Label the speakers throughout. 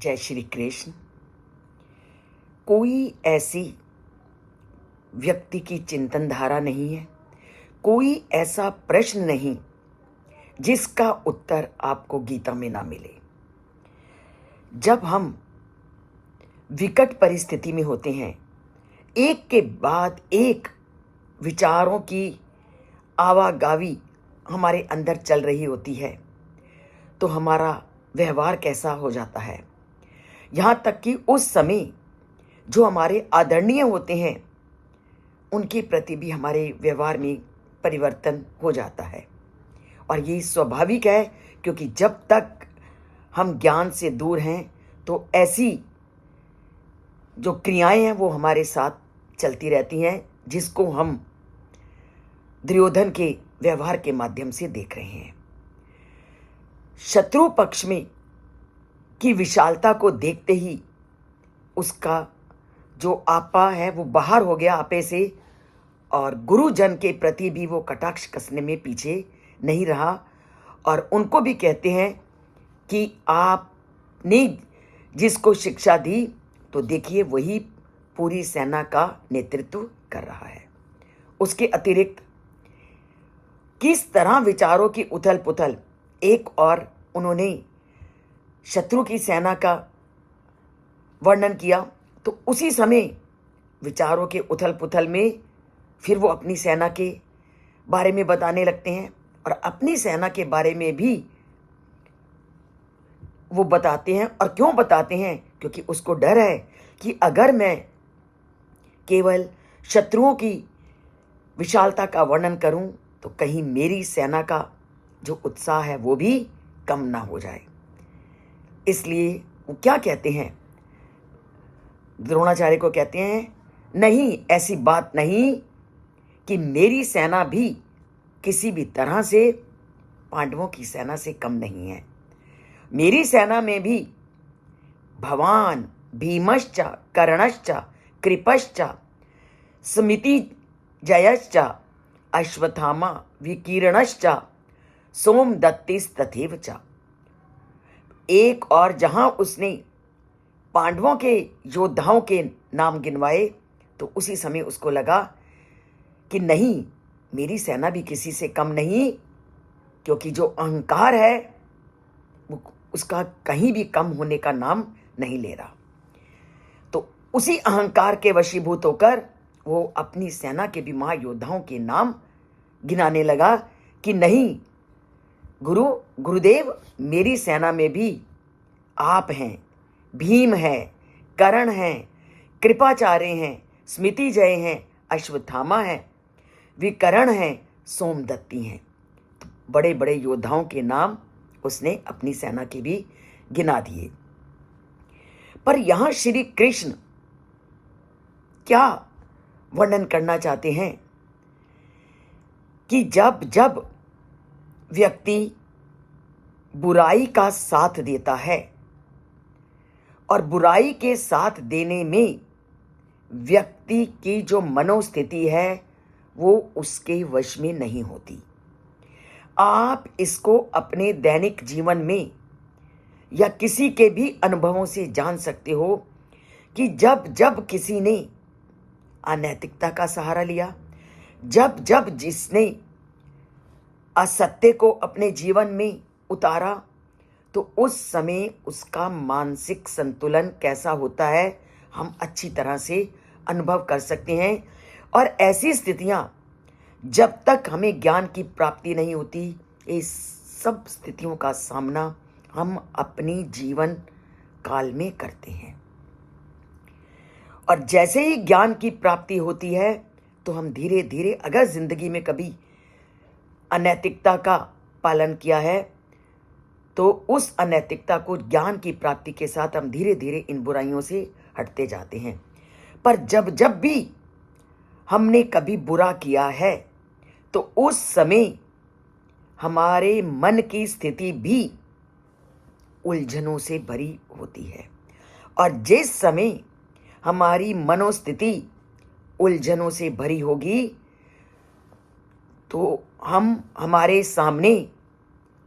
Speaker 1: जय श्री कृष्ण। कोई ऐसी व्यक्ति की चिंतन धारा नहीं है, कोई ऐसा प्रश्न नहीं जिसका उत्तर आपको गीता में ना मिले। जब हम विकट परिस्थिति में होते हैं, एक के बाद एक विचारों की आवागावी हमारे अंदर चल रही होती है, तो हमारा व्यवहार कैसा हो जाता है। यहाँ तक कि उस समय जो हमारे आदरणीय होते हैं, उनके प्रति भी हमारे व्यवहार में परिवर्तन हो जाता है। और ये स्वाभाविक है, क्योंकि जब तक हम ज्ञान से दूर हैं तो ऐसी जो क्रियाएं हैं वो हमारे साथ चलती रहती हैं, जिसको हम दुर्योधन के व्यवहार के माध्यम से देख रहे हैं। शत्रु पक्ष में की विशालता को देखते ही उसका जो आपा है वो बाहर हो गया आपे से, और गुरुजन के प्रति भी वो कटाक्ष कसने में पीछे नहीं रहा। और उनको भी कहते हैं कि आपने जिसको शिक्षा दी, तो देखिए वही पूरी सेना का नेतृत्व कर रहा है। उसके अतिरिक्त किस तरह विचारों की उथल पुथल, एक और उन्होंने शत्रु की सेना का वर्णन किया, तो उसी समय विचारों के उथल पुथल में फिर वो अपनी सेना के बारे में बताने लगते हैं, और अपनी सेना के बारे में भी वो बताते हैं। और क्यों बताते हैं? क्योंकि उसको डर है कि अगर मैं केवल शत्रुओं की विशालता का वर्णन करूं तो कहीं मेरी सेना का जो उत्साह है वो भी कम ना हो जाए। इसलिए वो क्या कहते हैं, द्रोणाचार्य को कहते हैं, नहीं, ऐसी बात नहीं कि मेरी सेना भी किसी भी तरह से पांडवों की सेना से कम नहीं है। मेरी सेना में भी भवान भीमश्च कर्णश्च कृपश्च स्मितिजयश्च अश्वत्थामा विकीर्णश्च सोमदत्तिस्तथैव च। एक और जहां उसने पांडवों के योद्धाओं के नाम गिनवाए, तो उसी समय उसको लगा कि नहीं, मेरी सेना भी किसी से कम नहीं, क्योंकि जो अहंकार है वो उसका कहीं भी कम होने का नाम नहीं ले रहा। तो उसी अहंकार के वशीभूत होकर वो अपनी सेना के भी महायोद्धाओं के नाम गिनाने लगा कि नहीं गुरुदेव, मेरी सेना में भी आप हैं, भीम है, कर्ण हैं, कृपाचार्य हैं, स्मितिजय हैं, अश्वत्थामा हैं, विकर्ण हैं, सोमदत्ती हैं। तो बड़े बड़े योद्धाओं के नाम उसने अपनी सेना के भी गिना दिए। पर यहां श्री कृष्ण क्या वर्णन करना चाहते हैं कि जब जब व्यक्ति बुराई का साथ देता है, और बुराई के साथ देने में व्यक्ति की जो मनोस्थिति है वो उसके वश में नहीं होती। आप इसको अपने दैनिक जीवन में या किसी के भी अनुभवों से जान सकते हो कि जब जब किसी ने अनैतिकता का सहारा लिया, जब जब जिसने असत्य को अपने जीवन में उतारा, तो उस समय उसका मानसिक संतुलन कैसा होता है हम अच्छी तरह से अनुभव कर सकते हैं। और ऐसी स्थितियां जब तक हमें ज्ञान की प्राप्ति नहीं होती, इस सब स्थितियों का सामना हम अपनी जीवन काल में करते हैं। और जैसे ही ज्ञान की प्राप्ति होती है, तो हम धीरे धीरे, अगर जिंदगी में कभी अनैतिकता का पालन किया है, तो उस अनैतिकता को ज्ञान की प्राप्ति के साथ हम धीरे धीरे इन बुराइयों से हटते जाते हैं। पर जब जब भी हमने कभी बुरा किया है, तो उस समय हमारे मन की स्थिति भी उलझनों से भरी होती है। और जिस समय हमारी मनोस्थिति उलझनों से भरी होगी, तो हमारे सामने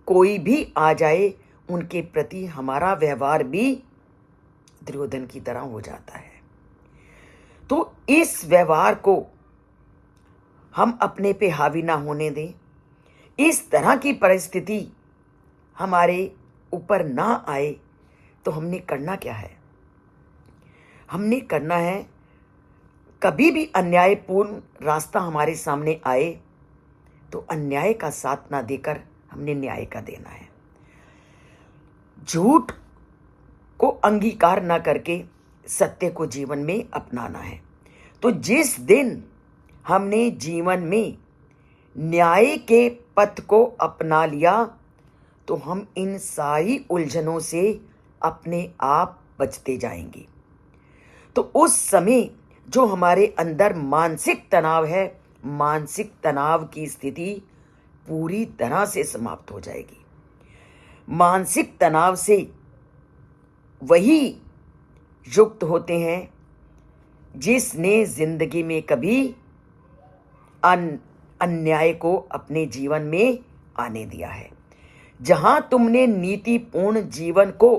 Speaker 1: कोई भी आ जाए, उनके प्रति हमारा व्यवहार भी दुर्योधन की तरह हो जाता है। तो इस व्यवहार को हम अपने पे हावी ना होने दें। इस तरह की परिस्थिति हमारे ऊपर ना आए तो हमने करना क्या है? हमने करना है, कभी भी अन्यायपूर्ण रास्ता हमारे सामने आए तो अन्याय का साथ ना देकर हमने न्याय का देना है। झूठ को अंगीकार ना करके सत्य को जीवन में अपनाना है। तो जिस दिन हमने जीवन में न्याय के पथ को अपना लिया तो हम इन सारी उलझनों से अपने आप बचते जाएंगे। तो उस समय जो हमारे अंदर मानसिक तनाव है, मानसिक तनाव की स्थिति पूरी तरह से समाप्त हो जाएगी। मानसिक तनाव से वही युक्त होते हैं जिसने जिंदगी में कभी अन्याय को अपने जीवन में आने दिया है। जहां तुमने नीतिपूर्ण जीवन को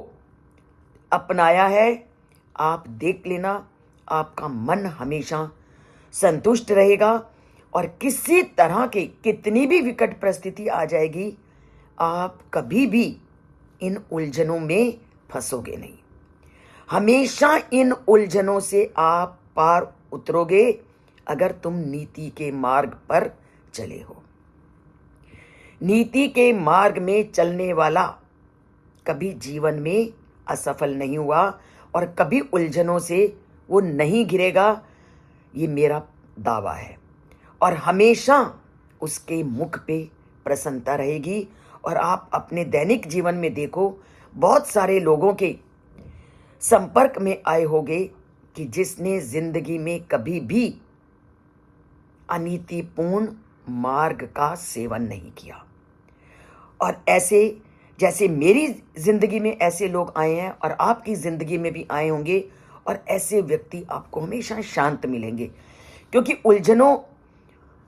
Speaker 1: अपनाया है, आप देख लेना, आपका मन हमेशा संतुष्ट रहेगा और किसी तरह की कितनी भी विकट परिस्थिति आ जाएगी, आप कभी भी इन उलझनों में फंसोगे नहीं। हमेशा इन उलझनों से आप पार उतरोगे अगर तुम नीति के मार्ग पर चले हो। नीति के मार्ग में चलने वाला कभी जीवन में असफल नहीं हुआ और कभी उलझनों से वो नहीं घिरेगा, ये मेरा दावा है। और हमेशा उसके मुख पे प्रसन्नता रहेगी। और आप अपने दैनिक जीवन में देखो, बहुत सारे लोगों के संपर्क में आए होंगे कि जिसने जिंदगी में कभी भी अनीतिपूर्ण मार्ग का सेवन नहीं किया। और ऐसे जैसे मेरी जिंदगी में ऐसे लोग आए हैं और आपकी जिंदगी में भी आए होंगे, और ऐसे व्यक्ति आपको हमेशा शांत मिलेंगे, क्योंकि उलझनों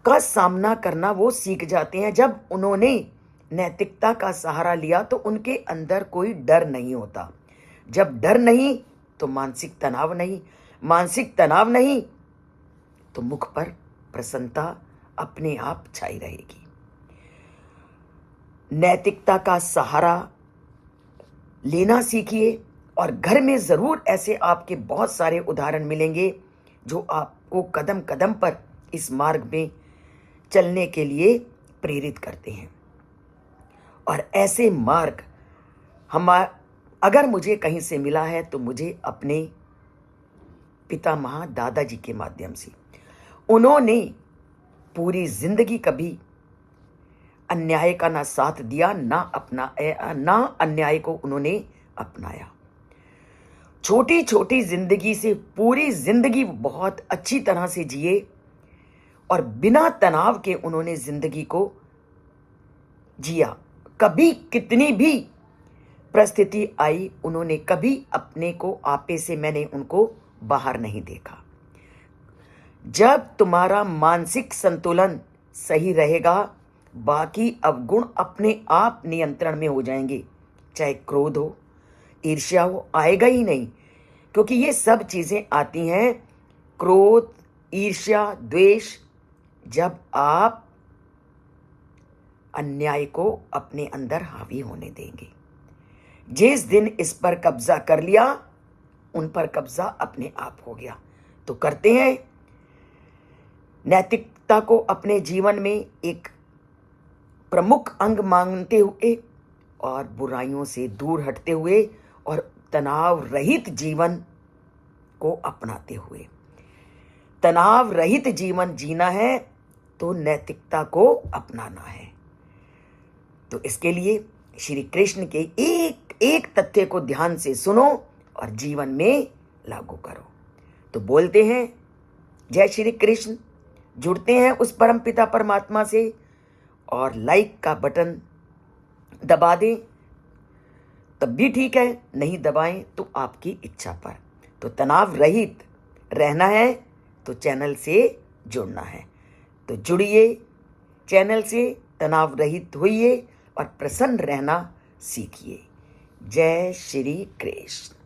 Speaker 1: का सामना करना वो सीख जाते हैं। जब उन्होंने नैतिकता का सहारा लिया तो उनके अंदर कोई डर नहीं होता। जब डर नहीं तो मानसिक तनाव नहीं, मानसिक तनाव नहीं तो मुख पर प्रसन्नता अपने आप छाई रहेगी। नैतिकता का सहारा लेना सीखिए। और घर में जरूर ऐसे आपके बहुत सारे उदाहरण मिलेंगे जो आपको कदम कदम पर इस मार्ग में चलने के लिए प्रेरित करते हैं। और ऐसे मार्ग अगर मुझे कहीं से मिला है तो मुझे अपने पितामह दादाजी के माध्यम से। उन्होंने पूरी जिंदगी कभी अन्याय का ना साथ दिया, ना अन्याय को उन्होंने अपनाया। छोटी छोटी जिंदगी से पूरी जिंदगी बहुत अच्छी तरह से जिए और बिना तनाव के उन्होंने जिंदगी को जिया। कभी कितनी भी परिस्थिति आई, उन्होंने कभी अपने को आपे से मैंने उनको बाहर नहीं देखा। जब तुम्हारा मानसिक संतुलन सही रहेगा, बाकी अवगुण अपने आप नियंत्रण में हो जाएंगे। चाहे क्रोध हो, ईर्ष्या हो, आएगा ही नहीं, क्योंकि ये सब चीजें आती हैं, क्रोध, ईर्ष्या, द्वेष, जब आप अन्याय को अपने अंदर हावी होने देंगे। जिस दिन इस पर कब्जा कर लिया, उन पर कब्जा अपने आप हो गया। तो करते हैं नैतिकता को अपने जीवन में एक प्रमुख अंग मानते हुए और बुराइयों से दूर हटते हुए और तनाव रहित जीवन को अपनाते हुए। तनाव रहित जीवन जीना है तो नैतिकता को अपनाना है। तो इसके लिए श्री कृष्ण के एक एक तथ्य को ध्यान से सुनो और जीवन में लागू करो। तो बोलते हैं जय श्री कृष्ण, जुड़ते हैं उस परम पिता परमात्मा से और लाइक का बटन दबा दें तब भी ठीक है, नहीं दबाएं तो आपकी इच्छा पर। तो तनाव रहित रहना है तो चैनल से जुड़ना है। तो जुड़िए चैनल से, तनाव रहित होइए और प्रसन्न रहना सीखिए। जय श्री कृष्ण।